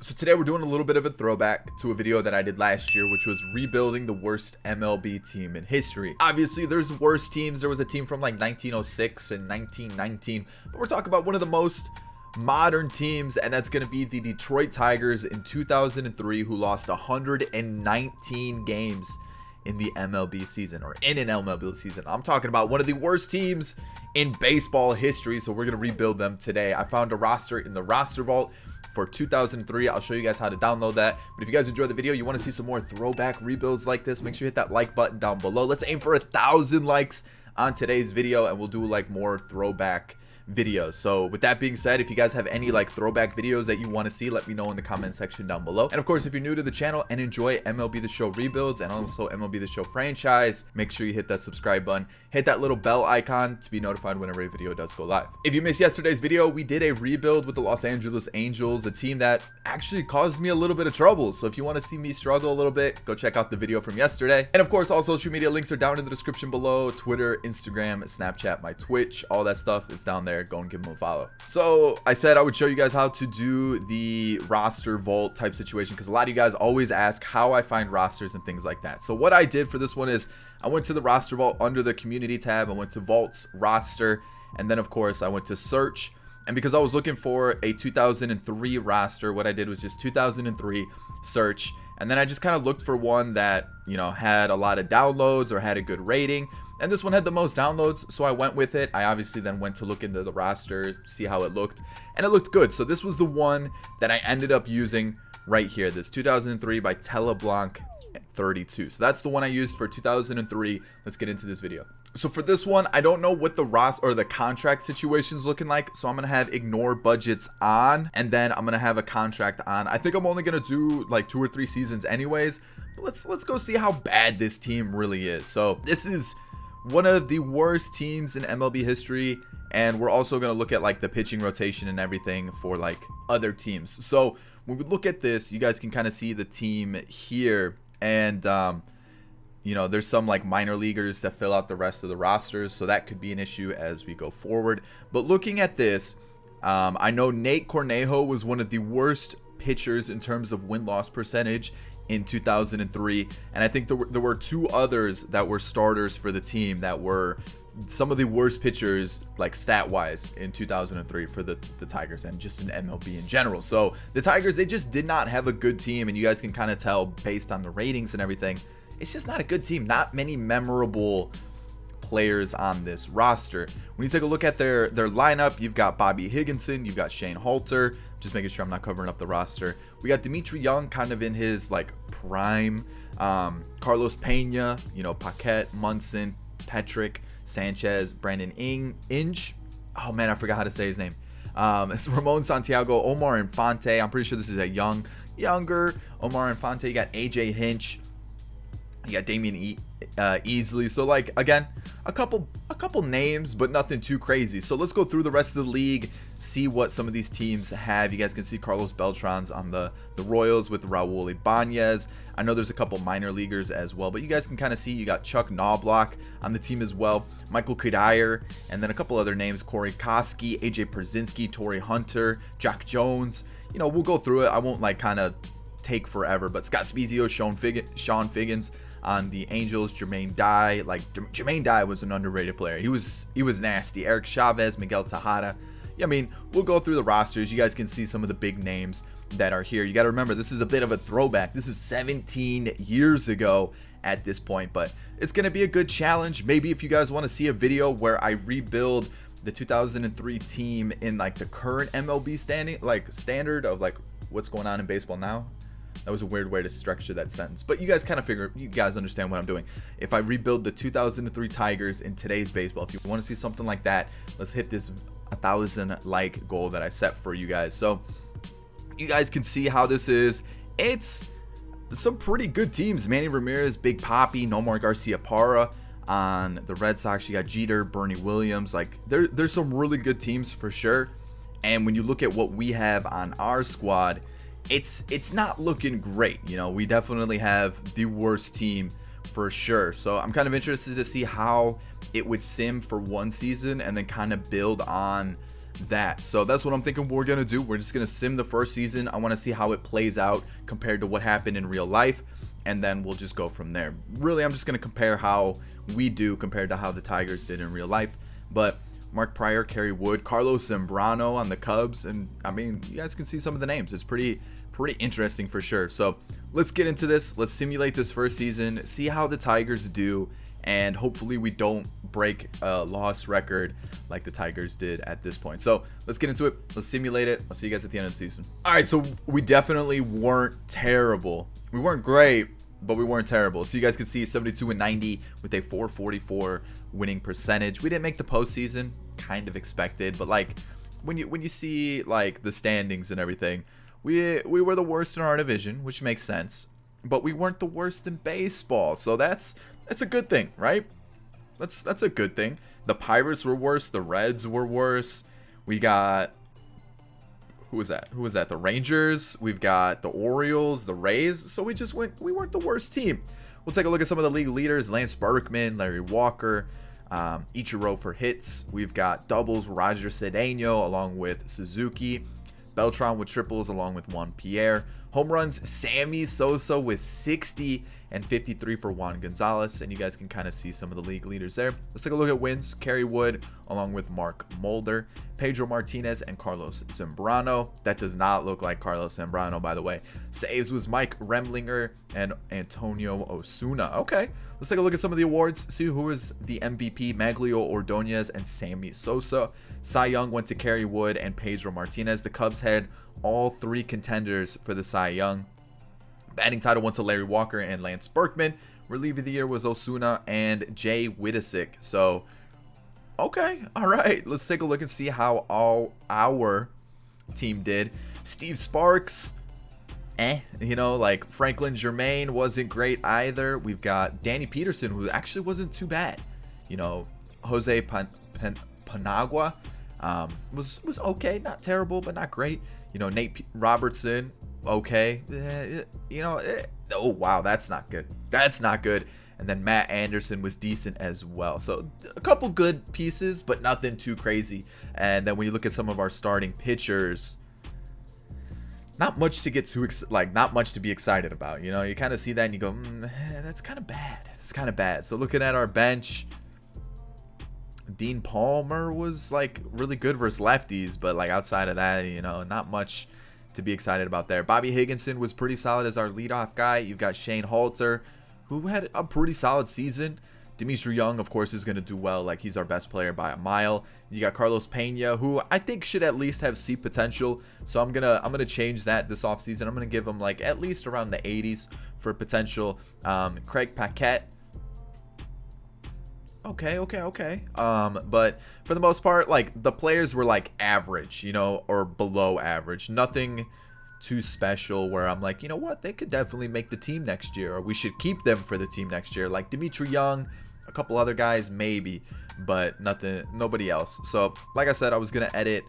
So today we're doing a little bit of a throwback to a video that I did last year, which was rebuilding the worst MLB team in history. Obviously, there's worse teams. There was a team from like 1906 and 1919, but we're talking about one of the most modern teams, and that's going to be the Detroit Tigers in 2003, who lost 119 games in the MLB season, or in an MLB season. I'm talking about one of the worst teams in baseball history, so we're going to rebuild them today. I found a roster in the roster vault for 2003. I'll show you guys how to download that. But if you guys enjoyed the video, you want to see some more throwback rebuilds like this, make sure you hit that like button down below. Let's aim for 1,000 likes on today's video, and we'll do like more throwback videos. So with that being said, if you guys have any like throwback videos that you want to see, let me know in the comment section down below. And of course, if you're new to the channel and enjoy MLB The Show rebuilds and also MLB The Show franchise, make sure you hit that subscribe button, hit that little bell icon to be notified whenever a video does go live. If you missed yesterday's video, we did a rebuild with the Los Angeles Angels, a team that actually caused me a little bit of trouble. So if you want to see me struggle a little bit, go check out the video from yesterday. And of course, all social media links are down in the description below: Twitter, Instagram, Snapchat, my Twitch, all that stuff is down there. Go and give them a follow. So I said I would show you guys how to do the roster vault type situation, because a lot of you guys always ask how I find rosters and things like that. So what I did for this one is I went to the roster vault under the community tab. I went to vaults, roster, and then of course I went to search. And because I was looking for a 2003 roster, what I did was just 2003 search, and then I just kind of looked for one that, you know, had a lot of downloads or had a good rating. And this one had the most downloads, so I went with it. I obviously then went to look into the roster, see how it looked, and it looked good. So this was the one that I ended up using right here, this 2003 by Teleblanc 32. So that's the one I used for 2003. Let's get into this video. So for this one, I don't know what the roster or the contract situation's looking like, so I'm gonna have ignore budgets on, and then I'm gonna have a contract on. I think I'm only gonna do like 2 or 3 seasons anyways, but let's go see how bad this team really is. So this is one of the worst teams in MLB history, and we're also going to look at like the pitching rotation and everything for like other teams. So when we look at this, you guys can kind of see the team here, and you know, there's some like minor leaguers that fill out the rest of the rosters, so that could be an issue as we go forward. But looking at this, I know Nate Cornejo was one of the worst pitchers in terms of win-loss percentage in 2003, and I think there were 2 others that were starters for the team that were some of the worst pitchers like stat wise in 2003 for the Tigers and just in MLB in general. So the Tigers, they just did not have a good team, and you guys can kind of tell based on the ratings and everything, it's just not a good team. Not many memorable players on this roster. When you take a look at their lineup, you've got Bobby Higginson, you've got Shane Halter, just making sure I'm not covering up the roster. We got Dimitri Young kind of in his like prime, Carlos Pena, you know, Paquette, Munson, Petrick, Sanchez, Brandon Inge. Oh man, I forgot how to say his name. It's Ramon Santiago, Omar Infante. I'm pretty sure this is a younger Omar Infante. You got AJ Hinch, you got Damian Easley. So like, again, a couple names, but nothing too crazy. So let's go through the rest of the league, see what some of these teams have. You guys can see Carlos Beltran's on the Royals with Raul Ibanez. I know there's a couple minor leaguers as well, but you guys can kind of see you got Chuck Knobloch on the team as well, Michael Cuddyer, and then a couple other names: Corey Koski, AJ Przinsky, Torrey Hunter, Jack Jones. You know, we'll go through it. I won't like kind of take forever, but Scott Spezio, Sean Figgins on the Angels, Jermaine Dye. Like Jermaine Dye was an underrated player. He was nasty. Eric Chavez, Miguel Tejada. Yeah, I mean, we'll go through the rosters. You guys can see some of the big names that are here. You got to remember, this is a bit of a throwback. This is 17 years ago at this point, but it's going to be a good challenge. Maybe if you guys want to see a video where I rebuild the 2003 team in like the current MLB standard of like what's going on in baseball now. That was a weird way to structure that sentence, but you guys kind of figure, you guys understand what I'm doing. If I rebuild the 2003 Tigers in today's baseball, if you want to see something like that, let's hit this 1,000 like goal that I set for you guys. So you guys can see how this is. It's some pretty good teams. Manny Ramirez, Big Papi, Nomar Garcia-Parra. On the Red Sox, you got Jeter, Bernie Williams. Like there's some really good teams for sure. And when you look at what we have on our squad, it's not looking great. You know, we definitely have the worst team for sure. So I'm kind of interested to see how it would sim for one season and then kind of build on that. So that's what I'm thinking we're gonna do. We're just gonna sim the first season. I want to see how it plays out compared to what happened in real life, and then we'll just go from there. Really, I'm just gonna compare how we do compared to how the Tigers did in real life. But Mark Pryor, Kerry Wood, Carlos Zambrano on the Cubs, and I mean, you guys can see some of the names. It's pretty interesting for sure. So let's get into this. Let's simulate this first season, see how the Tigers do, and hopefully we don't break a loss record like the Tigers did at this point. So let's get into it. Let's simulate it. I'll see you guys at the end of the season. All right, so we definitely weren't terrible. We weren't great, but we weren't terrible. So you guys can see 72-90 with a 444 winning percentage. We didn't make the postseason, kind of expected, but like when you see like the standings and everything, we were the worst in our division, which makes sense, but we weren't the worst in baseball. So that's a good thing, right? That's a good thing. The Pirates were worse. The Reds were worse. We got, who was that? The Rangers. We've got the Orioles, the Rays. So we weren't the worst team. We'll take a look at some of the league leaders. Lance Berkman, Larry Walker, Ichiro for hits. We've got doubles, Roger Cedeno along with Suzuki. Beltran with triples along with Juan Pierre. Home runs, Sammy Sosa with 60 and 53 for Juan Gonzalez. And you guys can kind of see some of the league leaders there. Let's take a look at wins. Kerry Wood along with Mark Mulder, Pedro Martinez, and Carlos Zambrano. That does not look like Carlos Zambrano, by the way. Saves was Mike Remlinger and Antonio Osuna. Okay, let's take a look at some of the awards. See who was the MVP. Maglio Ordonez and Sammy Sosa. Cy Young went to Kerry Wood and Pedro Martinez. The Cubs had all three contenders for the Cy Young. Batting title went to Larry Walker and Lance Berkman. Reliever of the year was Osuna and Jay Wittisick. So, okay, all right. Let's take a look and see how all our team did. Steve Sparks, like Franklin Germain wasn't great either. We've got Danny Peterson, who actually wasn't too bad. Jose Panagua was okay, not terrible, but not great. Nate Robertson, okay. Oh wow, that's not good. That's not good. And then Matt Anderson was decent as well. So a couple good pieces, but nothing too crazy. And then when you look at some of our starting pitchers, not much to get too not much to be excited about. You kind of see that and you go, that's kind of bad. It's kind of bad. So looking at our bench, Dean Palmer was like really good versus lefties, but like outside of that, not much to be excited about there. Bobby Higginson was pretty solid as our leadoff guy. You've got Shane Halter, who had a pretty solid season. Dimitri Young, of course, is going to do well. Like, he's our best player by a mile. You got Carlos Pena, who I think should at least have C potential. So I'm gonna change that this offseason. I'm gonna give him like at least around the 80s for potential. Craig Paquette. Okay. But for the most part, like, the players were like average, or below average. Nothing too special where I'm like, what, they could definitely make the team next year, or we should keep them for the team next year. Like Dimitri Young, a couple other guys maybe, but nobody else. So like I said, I was gonna edit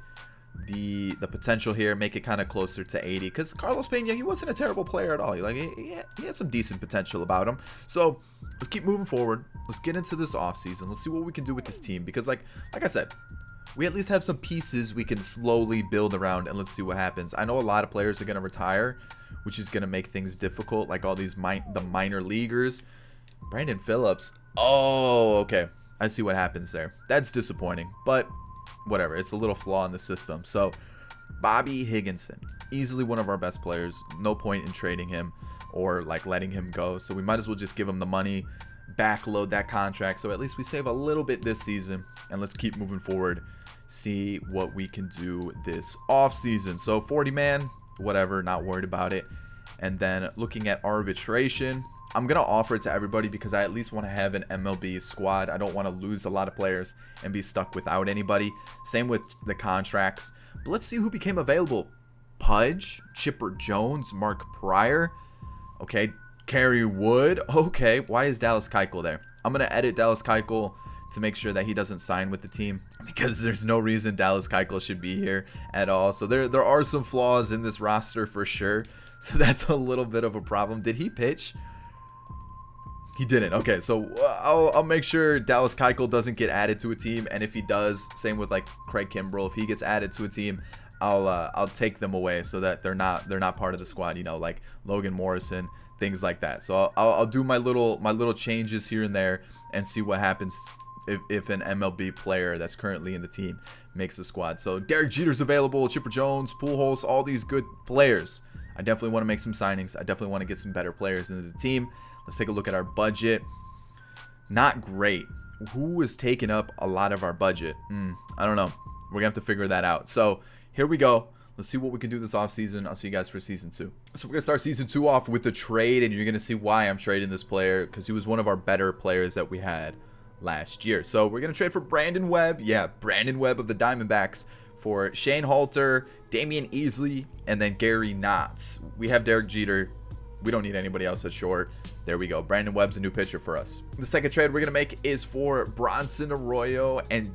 the potential here, make it kind of closer to 80, because Carlos Pena, he wasn't a terrible player at all. He had some decent potential about him. So let's keep moving forward. Let's get into this offseason. Let's see what we can do with this team, because like I said, we at least have some pieces we can slowly build around, and let's see what happens. I know a lot of players are going to retire, which is going to make things difficult, like all these the minor leaguers. Brandon Phillips. Oh, okay. I see what happens there. That's disappointing, but whatever. It's a little flaw in the system. So Bobby Higginson, easily one of our best players. No point in trading him or like letting him go. So we might as well just give him the money, backload that contract, so at least we save a little bit this season, and let's keep moving forward, see what we can do this off season. So 40 man, whatever, not worried about it. And then looking at arbitration, I'm gonna offer it to everybody because I at least want to have an MLB squad. I don't want to lose a lot of players and be stuck without anybody. Same with the contracts. But let's see who became available. Pudge, Chipper Jones, Mark Pryor. Okay, Kerry Wood. Okay, why is Dallas Keuchel there? I'm gonna edit Dallas Keuchel to make sure that he doesn't sign with the team, because there's no reason Dallas Keuchel should be here at all. So there are some flaws in this roster for sure. So that's a little bit of a problem. Did he pitch? He didn't. Okay, so I'll make sure Dallas Keuchel doesn't get added to a team, and if he does, same with like Craig Kimbrell, if he gets added to a team, I'll take them away so that they're not part of the squad, you know, like Logan Morrison, things like that. So I'll do my little changes here and there and see what happens if an MLB player that's currently in the team makes the squad. So Derek Jeter's available, Chipper Jones, Pujols, all these good players. I definitely want to make some signings. I definitely want to get some better players into the team. Let's take a look at our budget. Not great. Who is taking up a lot of our budget? I don't know. We're gonna have to figure that out. So here we go. Let's see what we can do this offseason. I'll see you guys for season 2. So we're gonna start season 2 off with the trade, and you're gonna see why I'm trading this player, because he was one of our better players that we had last year. So we're gonna trade for Brandon Webb. Yeah, Brandon Webb of the Diamondbacks for Shane Halter, Damian Easley, and then Gary Knotts. We have Derek Jeter. We don't need anybody else at short. There we go. Brandon Webb's a new pitcher for us. The second trade we're gonna make is for Bronson Arroyo and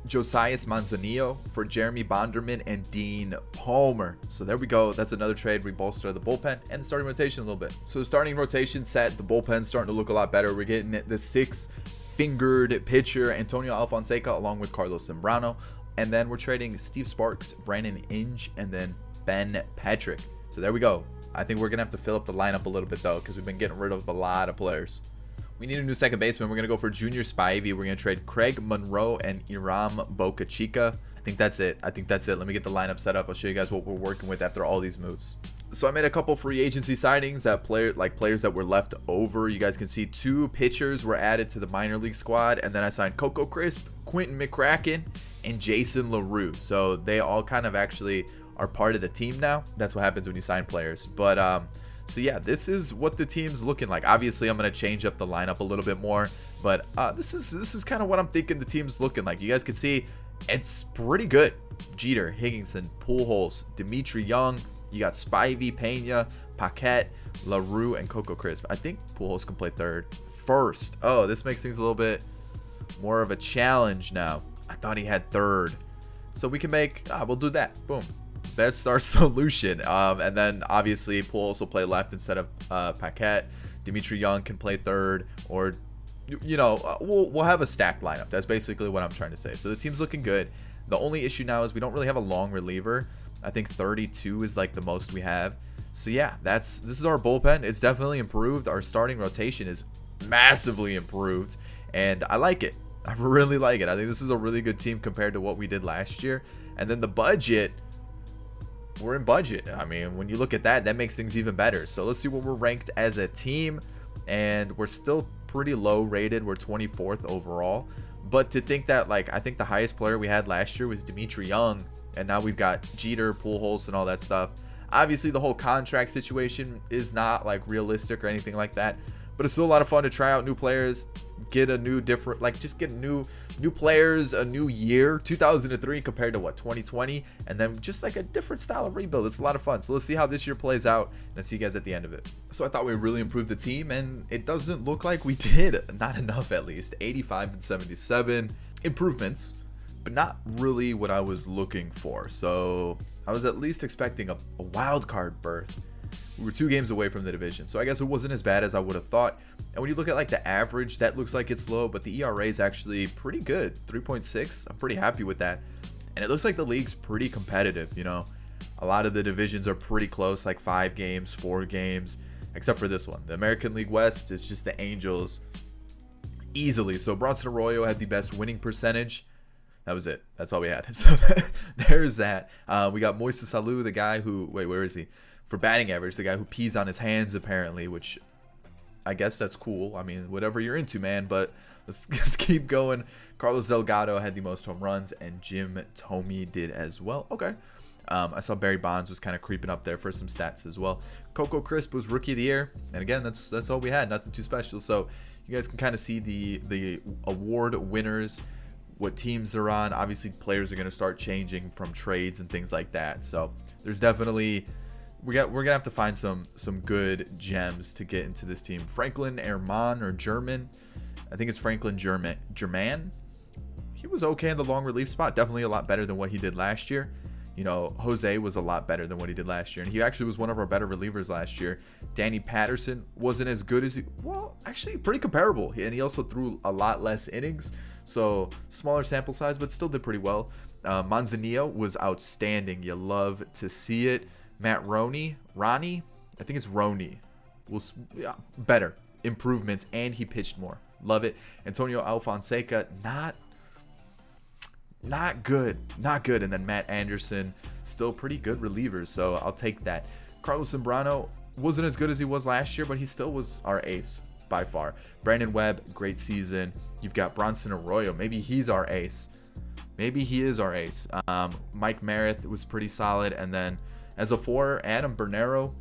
Josias Manzanillo for Jeremy Bonderman and Dean Palmer. So there we go. That's another trade. We bolster the bullpen and the starting rotation a little bit. So the starting rotation set, the bullpen's starting to look a lot better. We're getting the 6-fingered pitcher Antonio Alfonseca along with Carlos Zambrano. And then we're trading Steve Sparks, Brandon Inge, and then Ben Patrick. So there we go. I think we're going to have to fill up the lineup a little bit, though, because we've been getting rid of a lot of players. We need a new second baseman. We're going to go for Junior Spivey. We're going to trade Craig Monroe and Iram Boca Chica. I think that's it. Let me get the lineup set up. I'll show you guys what we're working with after all these moves. So I made a couple free agency signings that players that were left over. You guys can see 2 pitchers were added to the minor league squad, and then I signed Coco Crisp, Quentin McCracken, and Jason LaRue. So they all kind of actually are part of the team now. That's what happens when you sign players. But so yeah, this is what the team's looking like. Obviously, I'm gonna change up the lineup a little bit more, but this is kind of what I'm thinking the team's looking like. You guys can see it's pretty good. Jeter, Higginson, Pujols, Dimitri Young. You got Spivey, Pena, Paquette, LaRue, and Coco Crisp. I think Pujols can play first. Oh, this makes things a little bit more of a challenge now. I thought he had third. So we can make, we'll do that. Boom. That's our solution. And then obviously Pujols will play left instead of Paquette. Dimitri Young can play third, or you know, we'll have a stacked lineup. That's basically what I'm trying to say. So the team's looking good. The only issue now is we don't really have a long reliever. I think 32 is like the most we have. So yeah, this is our bullpen. It's definitely improved. Our starting rotation is massively improved, and I like it. I really like it. I think this is a really good team compared to what we did last year. And then the budget, we're in budget. I mean, when you look at that, that makes things even better. So let's see what we're ranked as a team, and we're still pretty low rated. We're 24th overall. But to think that, like, I think the highest player we had last year was Dimitri Young, and now we've got Jeter, Pujols, and all that stuff. Obviously, the whole contract situation is not like realistic or anything like that, but it's still a lot of fun to try out new players, get a new different, like, just get new players, a new year, 2003 compared to what, 2020, and then just like a different style of rebuild. It's a lot of fun. So let's see how this year plays out, and I'll see you guys at the end of it. So I thought we really improved the team, and it doesn't look like we did. Not enough, at least. 85 and 77 improvements, but not really what I was looking for. So I was at least expecting a wild card berth. We were 2 games away from the division, so I guess it wasn't as bad as I would have thought. And when you look at like the average, that looks like it's low, but the ERA is actually pretty good, 3.6. I'm pretty happy with that. And it looks like the league's pretty competitive, you know. A lot of the divisions are pretty close, like 5 games, 4 games, except for this one. The American League West is just the Angels easily. So Bronson Arroyo had the best winning percentage. That was it. That's all we had. So there's that. We got Moises Alou, the guy who, wait, where is he? For batting average, the guy who pees on his hands apparently, which I guess that's cool. I mean, whatever you're into, man, but let's keep going. Carlos Delgado had the most home runs, and Jim Thome did as well. Okay. I saw Barry Bonds was kind of creeping up there for some stats as well. Coco Crisp was Rookie of the Year, and again, that's all we had. Nothing too special. So you guys can kind of see the award winners, what teams they're on. Obviously, players are going to start changing from trades and things like that. So there's definitely, we're gonna have to find some good gems to get into this team. Franklin Erman or German, I think it's Franklin German. He was okay in the long relief spot, definitely a lot better than what he did last year. You know, Jose was a lot better than what he did last year, and he actually was one of our better relievers last year. Danny Patterson wasn't as good as well, actually pretty comparable, and he also threw a lot less innings, so smaller sample size, but still did pretty well. Manzanillo was outstanding. You love to see it. Matt Roney, I think it's Roney, was better, improvements, and he pitched more. Love it. Antonio Alfonseca, not good. And then Matt Anderson, still pretty good relievers, so I'll take that. Carlos Zambrano wasn't as good as he was last year, but he still was our ace by far. Brandon Webb, great season. You've got Bronson Arroyo. Maybe he's our ace. Maybe he is our ace. Mike Merritt was pretty solid. And then as a 4, Adam Bernero,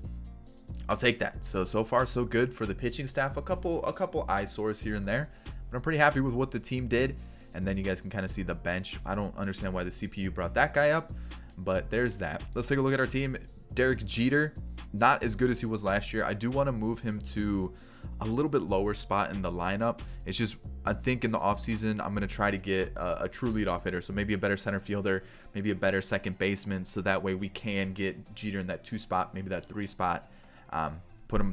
I'll take that. So far so good for the pitching staff. A couple eyesores here and there, but I'm pretty happy with what the team did. And then you guys can kind of see the bench. I don't understand why the CPU brought that guy up, but there's that. Let's take a look at our team. Derek Jeter, not as good as he was last year. I do want to move him to a little bit lower spot in the lineup. It's just, I think in the offseason, I'm going to try to get a true leadoff hitter. So maybe a better center fielder, maybe a better second baseman. So that way we can get Jeter in that 2 spot, maybe that 3 spot.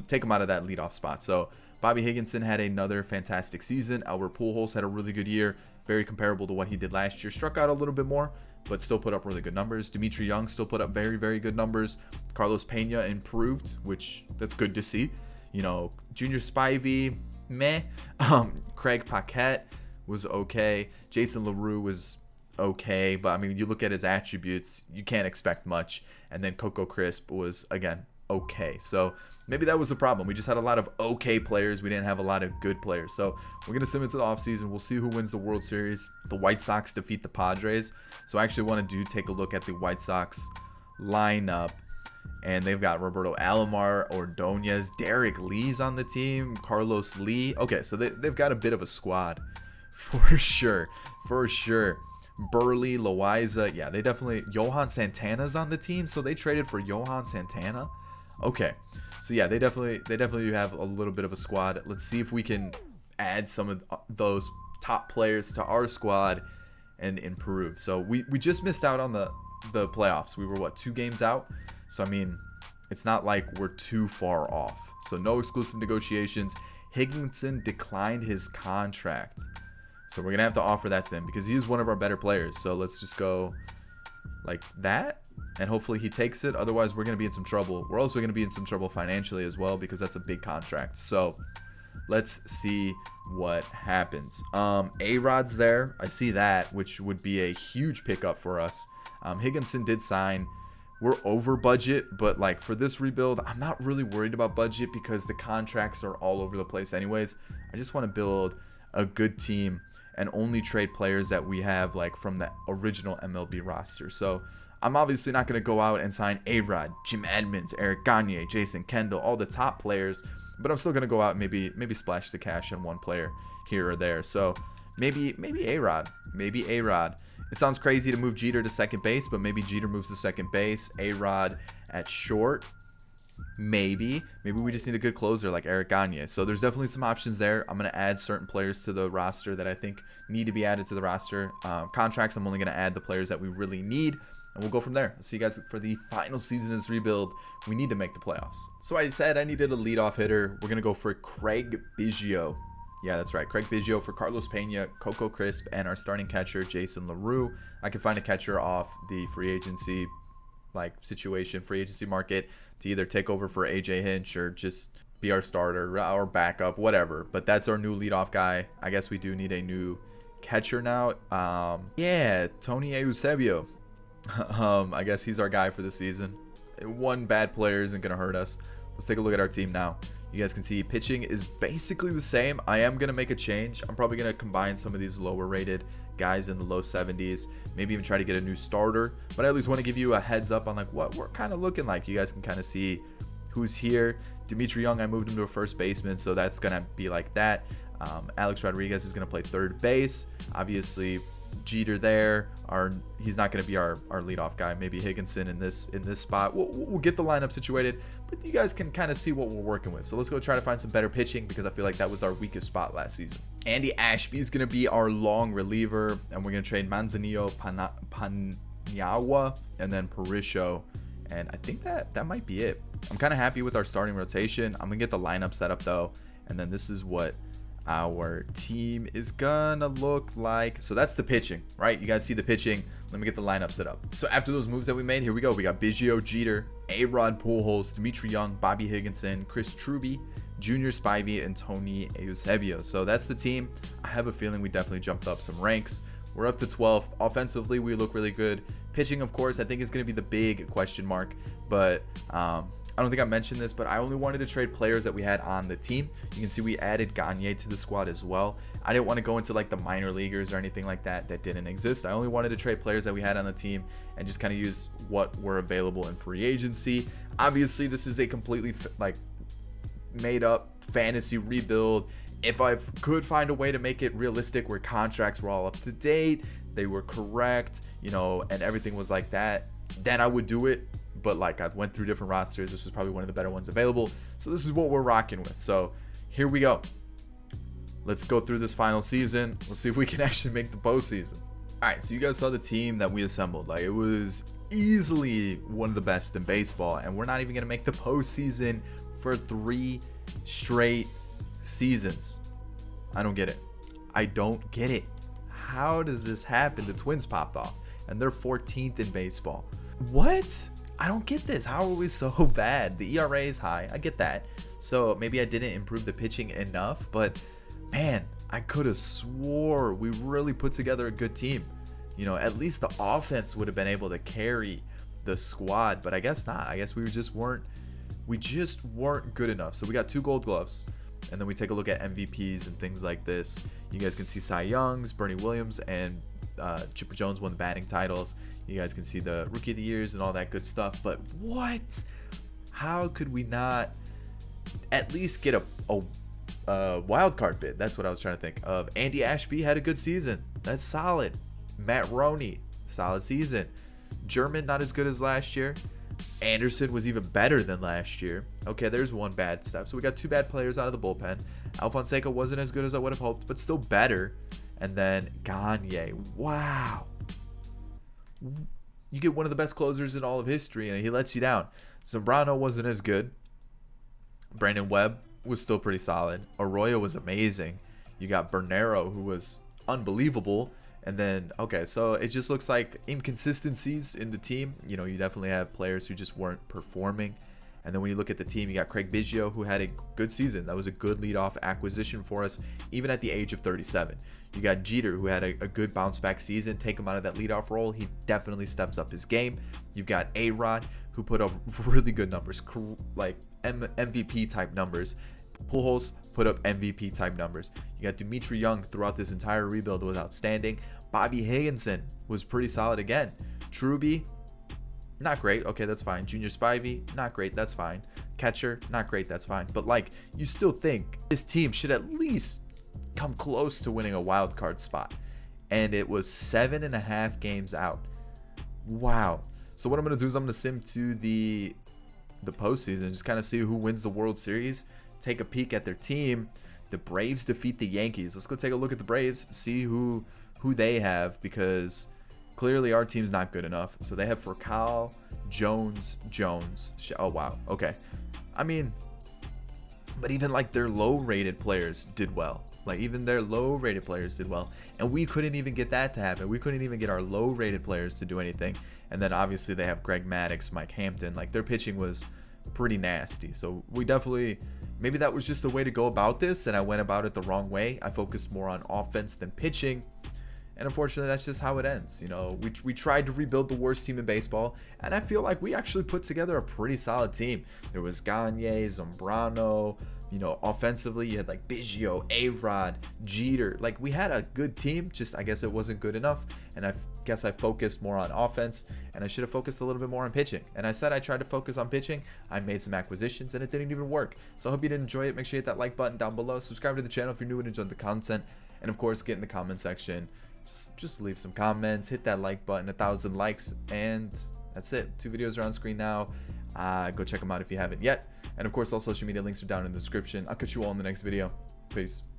Take him out of that leadoff spot. So Bobby Higginson had another fantastic season. Albert Pujols had a really good year, very comparable to what he did last year. Struck out a little bit more, but still put up really good numbers. Dimitri Young still put up very, very good numbers. Carlos Pena improved, which that's good to see. You know, Junior Spivey, meh. Craig Paquette was okay. Jason LaRue was okay, but I mean, you look at his attributes, you can't expect much. And then Coco Crisp was, again, okay. So maybe that was the problem. We just had a lot of okay players. We didn't have a lot of good players. So we're going to send it to the offseason. We'll see who wins the World Series. The White Sox defeat the Padres. So I actually want to take a look at the White Sox lineup. And they've got Roberto Alomar, Ordonez, Derek Lee's on the team, Carlos Lee. Okay, so they've got a bit of a squad for sure. Burley, Loaiza. Yeah, they definitely. Johan Santana's on the team, so they traded for Johan Santana. Okay, so yeah, they definitely have a little bit of a squad. Let's see if we can add some of those top players to our squad and improve. So we just missed out on the playoffs. We were 2 games out. So I mean, it's not like we're too far off. So no exclusive negotiations. Higginson declined his contract, so we're gonna have to offer that to him because he is one of our better players. So let's just go like that. And hopefully he takes it. Otherwise, we're going to be in some trouble. We're also going to be in some trouble financially as well because that's a big contract. So let's see what happens. A-Rod's there. I see that, which would be a huge pickup for us. Higginson did sign. We're over budget, but like for this rebuild, I'm not really worried about budget because the contracts are all over the place anyways. I just want to build a good team and only trade players that we have like from the original MLB roster. So I'm obviously not going to go out and sign A-Rod, Jim Edmonds, Eric Gagne, Jason Kendall, all the top players, but I'm still going to go out and maybe splash the cash on one player here or there. So maybe A-Rod. It sounds crazy to move Jeter to second base, but maybe Jeter moves to second base, A-Rod at short. Maybe we just need a good closer like Eric Gagne. So there's definitely some options there. I'm going to add certain players to the roster that I think need to be added to the roster. Contracts, I'm only going to add the players that we really need. And we'll go from there. I'll see you guys for the final season of this rebuild. We need to make the playoffs. So I said I needed a leadoff hitter. We're going to go for Craig Biggio. Yeah, that's right. Craig Biggio for Carlos Pena, Coco Crisp, and our starting catcher, Jason LaRue. I can find a catcher off the free agency free agency market to either take over for AJ Hinch or just be our starter or backup, whatever. But that's our new leadoff guy. I guess we do need a new catcher now. Yeah, Tony Eusebio. I guess he's our guy for the season. One bad player isn't going to hurt us. Let's take a look at our team now. You guys can see pitching is basically the same. I am going to make a change. I'm probably going to combine some of these lower rated guys in the low 70s. Maybe even try to get a new starter. But I at least want to give you a heads up on like what we're kind of looking like. You guys can kind of see who's here. Dimitri Young, I moved him to a first baseman, so that's going to be like that. Alex Rodriguez is going to play third base. Obviously, Jeter there. He's not going to be our leadoff guy. Maybe Higginson in this spot. We'll get the lineup situated, but you guys can kind of see what we're working with. So let's go try to find some better pitching because I feel like that was our weakest spot last season. Andy Ashby is going to be our long reliever, and we're going to trade Manzanillo, Nyawa, and then Parisho. And I think that might be it. I'm kind of happy with our starting rotation. I'm going to get the lineup set up though. And then this is what our team is gonna look like. So that's the pitching, right? You guys see the pitching. Let me get the lineup set up. So after those moves that we made, here we go. We got Biggio, Jeter, A-Rod, Pujols, Dimitri Young, Bobby Higginson, Chris Truby, Junior Spivey, and Tony Eusebio. So that's the team. I have a feeling we definitely jumped up some ranks. We're up to 12th. Offensively, we look really good. Pitching, of course, I think is going to be the big question mark. But I don't think I mentioned this, but I only wanted to trade players that we had on the team. You can see we added Gagne to the squad as well. I didn't want to go into like the minor leaguers or anything like that didn't exist. I only wanted to trade players that we had on the team and just kind of use what were available in free agency. Obviously, this is a completely like made up fantasy rebuild. If I could find a way to make it realistic where contracts were all up to date, they were correct, you know, and everything was like that, then I would do it. But like I went through different rosters, this was probably one of the better ones available. So this is what we're rocking with. So here we go. Let's go through this final season. Let's see if we can actually make the postseason. All right, so you guys saw the team that we assembled. Like it was easily one of the best in baseball, and we're not even gonna make the postseason for 3 straight seasons. I don't get it. I don't get it. How does this happen? The Twins popped off, and they're 14th in baseball. What? I don't get this. How are we so bad? The ERA is high. I get that. So maybe I didn't improve the pitching enough, but man, I could have swore we really put together a good team. You know, at least the offense would have been able to carry the squad, but I guess not. I guess we just weren't good enough. So we got 2 gold gloves, and then we take a look at MVPs and things like this. You guys can see Cy Youngs, Bernie Williams, and Chipper Jones won the batting titles. You guys can see the Rookie of the Years and all that good stuff. But what? How could we not at least get a wild card bid? That's what I was trying to think of. Andy Ashby had a good season. That's solid. Matt Roney, solid season. German, not as good as last year. Anderson was even better than last year. Okay, there's one bad step. So we got 2 bad players out of the bullpen. Alfonseca wasn't as good as I would have hoped, but still better. And then Gagne. Wow. You get one of the best closers in all of history, and he lets you down. Zambrano wasn't as good. Brandon Webb was still pretty solid. Arroyo was amazing. You got Bernero, who was unbelievable. And then, okay, so it just looks like inconsistencies in the team. You know, you definitely have players who just weren't performing. And then when you look at the team, you got Craig Biggio, who had a good season. That was a good leadoff acquisition for us, even at the age of 37. You got Jeter, who had a good bounce back season. Take him out of that leadoff role. He definitely steps up his game. You've got A-Rod, who put up really good numbers, like MVP type numbers. Pujols put up MVP type numbers. You got Dimitri Young throughout this entire rebuild was outstanding. Bobby Higginson was pretty solid again. Truby, not great. Okay, that's fine. Junior Spivey, not great. That's fine. Catcher, not great. That's fine. But like, you still think this team should at least come close to winning a wild card spot. And it was 7.5 games out. Wow. So what I'm going to do is I'm going to sim to the postseason, just kind of see who wins the World Series. Take a peek at their team. The Braves defeat the Yankees. Let's go take a look at the Braves, see who they have, because clearly our team's not good enough. So they have Furcal, Jones. Oh, wow. Okay. I mean, but even like their low-rated players did well. Like even their low-rated players did well. And we couldn't even get that to happen. We couldn't even get our low-rated players to do anything. And then obviously they have Greg Maddux, Mike Hampton. Like their pitching was pretty nasty. So we definitely, maybe that was just the way to go about this, and I went about it the wrong way. I focused more on offense than pitching. And unfortunately, that's just how it ends. You know, we tried to rebuild the worst team in baseball, and I feel like we actually put together a pretty solid team. There was Gagne, Zambrano. You know, offensively, you had like Biggio, A-Rod, Jeter. Like we had a good team, just I guess it wasn't good enough. And I guess I focused more on offense, and I should have focused a little bit more on pitching. And I said I tried to focus on pitching. I made some acquisitions, and it didn't even work. So I hope you did enjoy it. Make sure you hit that like button down below. Subscribe to the channel if you're new and enjoyed the content. And of course, get in the comment section. Just leave some comments, hit that like button, 1,000 likes, and that's it. 2 videos are on screen now. Go check them out if you haven't yet. And of course, all social media links are down in the description. I'll catch you all in the next video. Peace.